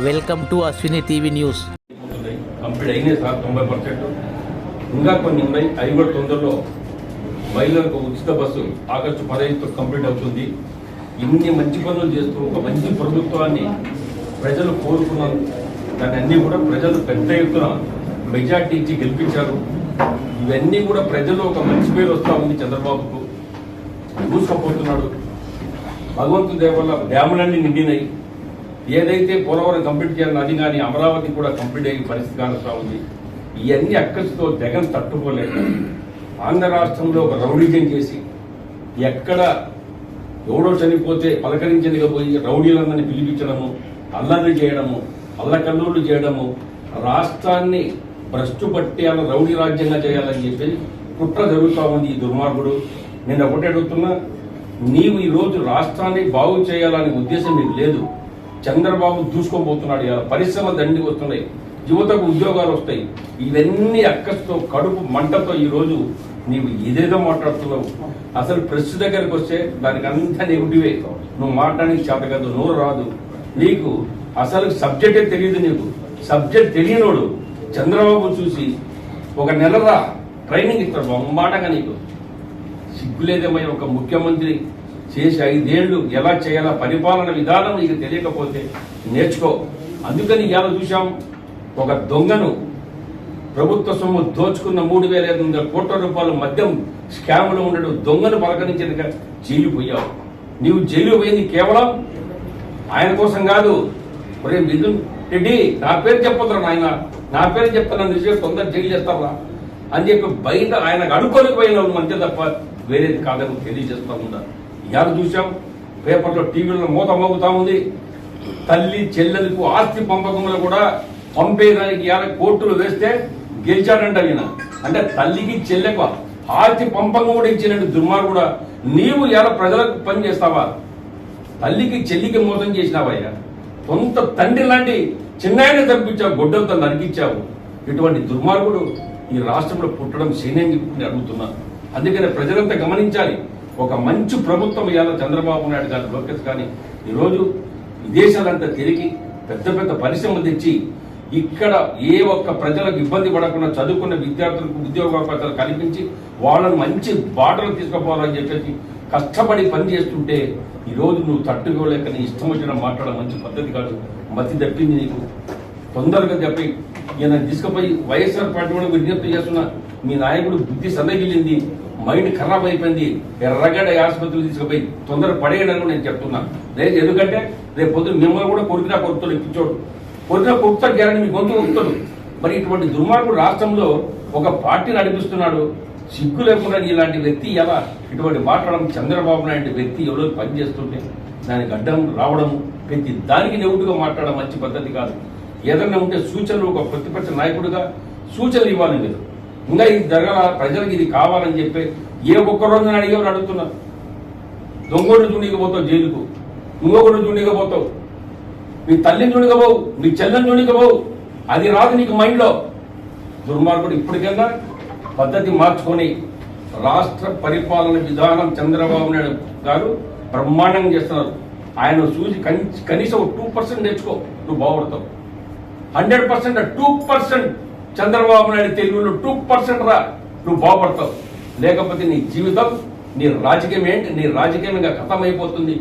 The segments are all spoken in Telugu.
Welcome to Ashwini TV news. Complete అయినాయి సార్ 90%. ఇంకా కొన్ని ఉన్నాయి, అవి కూడా తొందరలో మహిళలకు ఉచిత బస్సు ఆగస్టు 15తో కంప్లీట్ అవుతుంది. ఇన్ని మంచి పనులు చేస్తూ ఒక మంచి ప్రభుత్వాన్ని ప్రజలు కోరుకున్నారు. దాన్ని అన్నీ కూడా ప్రజలు పెద్ద ఎత్తున మెజార్టీ ఇచ్చి గెలిపించారు. ఇవన్నీ కూడా ప్రజలు ఒక మంచి పేరు వస్తూ ఉంది. చంద్రబాబుకు దూసుకుపోతున్నాడు. భగవంతుడి దయ వల్ల డ్యాములన్నీ నిండినాయి. ఏదైతే పోలవరం కంప్లీట్ చేయాలని అది కానీ అమరావతి కూడా కంప్లీట్ అయ్యే పరిస్థితి కానుస్తూ ఉంది. ఇవన్నీ అక్కడితో జగన్ తట్టుకోలేక ఆంధ్ర రాష్ట్రంలో ఒక రౌడీజం చేసి ఎక్కడ ఎవడో చనిపోతే పలకరించనిగా పోయి రౌడీలందరినీ పిలిపించడము, అల్లరి చేయడము, అల్లకల్లోళ్ళు చేయడము, రాష్ట్రాన్ని భ్రష్టు పట్టేయాలని రౌడీ రాజ్యంగా చేయాలని చెప్పి కుట్ర జరుగుతూ ఉంది. ఈ దుర్మార్గుడు నేను ఒకటి అడుగుతున్నా, నీవు ఈరోజు రాష్ట్రాన్ని బాగు చేయాలనే ఉద్దేశం నీకు లేదు. చంద్రబాబు దూసుకోబోతున్నాడు. ఇలా పరిశ్రమలు దండి వస్తున్నాయి, యువతకు ఉద్యోగాలు వస్తాయి. ఇవన్నీ అక్కస్తో కడుపు మంటతో ఈరోజు నీవు ఏదేదో మాట్లాడుతున్నావు. అసలు ప్రెస్ దగ్గరకు వస్తే దానికి అంతా నెగిటివే. నువ్వు మాట్లాడానికి చేత కాదు, నోరు రాదు నీకు. అసలు సబ్జెక్టే తెలియదు నీకు. సబ్జెక్ట్ తెలియనోడు చంద్రబాబు చూసి ఒక నెలరా ట్రైనింగ్ ఇస్తాడు మాటగా. నీకు సిగ్గులేదేమై ఒక ముఖ్యమంత్రి చేసి 5 ఏళ్లు ఎలా చేయాలా పరిపాలన విధానం నీకు తెలియకపోతే నేర్చుకో. అందుకని ఇవాళ చూసాం, ఒక దొంగను ప్రభుత్వ సొమ్ము దోచుకున్న 3,500 కోట్ల రూపాయలు మద్యం స్కామ్లో ఉండడు దొంగను పలకరించేందుకు జైలు పోయావు. నీవు జైలు పోయింది కేవలం ఆయన కోసం కాదు. ఒరే మిథున్ రెడ్డి, నా పేరు చెప్పొద్దురా నాయన, నా పేరు చెప్తాను నిజంగా తొందర జైలు చేస్తారా అని చెప్పి బయట ఆయనకు అడుక్కొని పోయిన అంతే తప్ప వేరేది కాదని తెలియజేస్తా ఉన్నారు. ఇవాళ చూసాం పేపర్లో, టీవీలో మూత మోగుతా ఉంది. తల్లి చెల్లెలకు ఆస్తి పంపకంలో కూడా పంపేదానికి ఇవాళ కోర్టులు వేస్తే గెలిచాడంట ఈయన. అంటే తల్లికి చెల్లెకు ఆస్తి పంపకం కూడా ఇచ్చినట్టు దుర్మార్గుడా. నీవు ఇవాళ ప్రజలకు పని చేస్తావా? తల్లికి చెల్లికి మోసం చేసినావయ్యా. కొంత తండ్రి లాంటి చిన్నాయన తప్పించావు, గొడ్డలతో నరికించావు. ఇటువంటి దుర్మార్గుడు ఈ రాష్ట్రంలో పుట్టడం శని అడుగుతున్నా. అందుకనే ప్రజలంతా గమనించాలి. ఒక మంచి ప్రభుత్వం ఇవాళ చంద్రబాబు నాయుడు గారు, లోకేష్ కానీ ఈరోజు విదేశాలంతా తిరిగి పెద్ద పెద్ద పరిశ్రమలు తెచ్చి ఇక్కడ ఏ ఒక్క ప్రజలకు ఇబ్బంది పడకుండా చదువుకున్న విద్యార్థులకు ఉద్యోగావకాశాలు కల్పించి వాళ్ళని మంచి బాటలు తీసుకుపోవాలని చెప్పేసి కష్టపడి పని చేస్తుంటే ఈరోజు నువ్వు తట్టుకోలేక నీ ఇష్టం వచ్చిన మాట్లాడడం మంచి పద్ధతి కాదు. మతి తప్పింది నీకు. తొందరగా చెప్పి ఈయన తీసుకుపోయి వైఎస్ఆర్ పార్టీ కూడా విజ్ఞప్తి చేస్తున్నా, మీ నాయకుడు బుద్ధి సన్నగిలింది, మైండ్ ఖరాబ్ అయిపోయింది, ఎర్రగడ్డ ఆసుపత్రులు తీసుకుపోయి తొందర పడేయడానికి నేను చెప్తున్నా. లేదు, ఎందుకంటే రేపు పొద్దున మిమ్మల్ని కూడా కొరికినా కొడుతాడు, ఇప్పించోడు కొరికినా కొడుతాడు, గ్యారంటీ మీ గొంతు కొడుతాడు. మరి ఇటువంటి దుర్మార్గుడు రాష్ట్రంలో ఒక పార్టీ నడిపిస్తున్నాడు. సిగ్గు లేకుండా ఇలాంటి వ్యక్తి ఎలా ఇటువంటి మాట్లాడడం, చంద్రబాబు నాయుడు వ్యక్తి ఎవరో పనిచేస్తుంటే దానికి అడ్డం రావడం, ప్రతి దానికి నెవుటుగా మాట్లాడడం మంచి పద్ధతి కాదు. ఏదైనా ఉంటే సూచనలు ఒక ప్రతిపక్ష నాయకుడిగా సూచనలు ఇవ్వాలి మీరు. ఇంకా ఇది జరగాల, ప్రజలకు ఇది కావాలని చెప్పి ఏ ఒక్క రోజున అడిగేవారు అడుగుతున్నారు. దొంగోడు చూడకపోతావు జైలుకు, ఇంకొకడు చూడకపోతావు, మీ తల్లిని చూడకపోవు, మీ చెల్లెని చూడకపోవు. అది రాదు నీకు మైండ్లో. దుర్మార్గుడు ఇప్పటికైనా పద్ధతి మార్చుకొని రాష్ట్ర పరిపాలన విధానం చంద్రబాబు నాయుడు గారు బ్రహ్మాండంగా చేస్తున్నారు. ఆయన చూసి కనీసం 2% నేర్చుకో, నువ్వు బాగుపడతావు. 100% 2% చంద్రబాబు నాయుడు తెలుగులో 2% రా, నువ్వు బాగుపడతావు. లేకపోతే నీ జీవితం, నీ రాజకీయం ఏంటి, నీ రాజకీయం ఇంకా ఖతమైపోతుంది.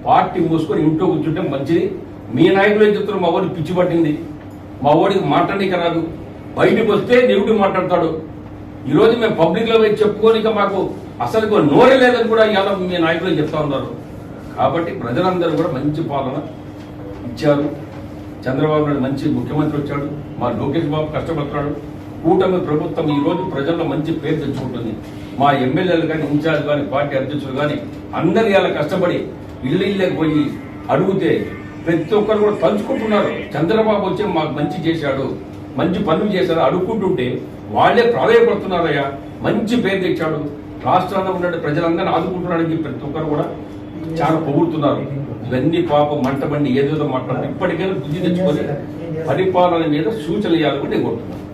పార్టీ మూసుకొని ఇంట్లో కూర్చుంటే మంచిది. మీ నాయకులు ఏం చెప్తున్నారు, మా వాడికి పిచ్చి పట్టింది, మా వాడికి మాట్లాడనీక రాదు, బయటకు వస్తే నెగిటివ్ మాట్లాడతాడు. ఈరోజు మేము పబ్లిక్లో పోయి చెప్పుకోనిక మాకు అసలు నోరే లేదని కూడా ఇవాళ మీ నాయకులు చెప్తా ఉన్నారు. కాబట్టి ప్రజలందరూ కూడా మంచి పాలన ఇచ్చారు. చంద్రబాబు నాయుడు మంచి ముఖ్యమంత్రి వచ్చాడు. మా లోకేష్ బాబు కష్టపడుతున్నాడు. కూటమి ప్రభుత్వం ఈరోజు ప్రజల్లో మంచి పేరు తెచ్చుకుంటుంది. మా ఎమ్మెల్యేలు కానీ, ఇన్ఛార్జ్ కానీ, పార్టీ అధ్యక్షులు కానీ అందరు ఇలా కష్టపడి ఇళ్ళకి పోయి అడిగితే ప్రతి ఒక్కరు కూడా తలుచుకుంటున్నారు. చంద్రబాబు వచ్చి మాకు మంచి చేశాడు, మంచి పనులు చేశాడు అడుక్కుంటుంటే వాళ్లే ప్రాధాయపడుతున్నారయ్యా. మంచి పేరు తెచ్చాడు, రాష్ట్రంలో ఉన్న ప్రజలందరినీ ఆదుకుంటున్నాడని ప్రతి ఒక్కరు కూడా చాలా పొగుడుతున్నారు. ఇవన్నీ పాపం మంటబండి ఏదేదో మాట్లాడుతున్నారు. ఇప్పటికైనా బుద్ధి తెచ్చుకొని పరిపాలన మీద సూచనలు ఇవ్వాలని నేను కోరుతున్నాను.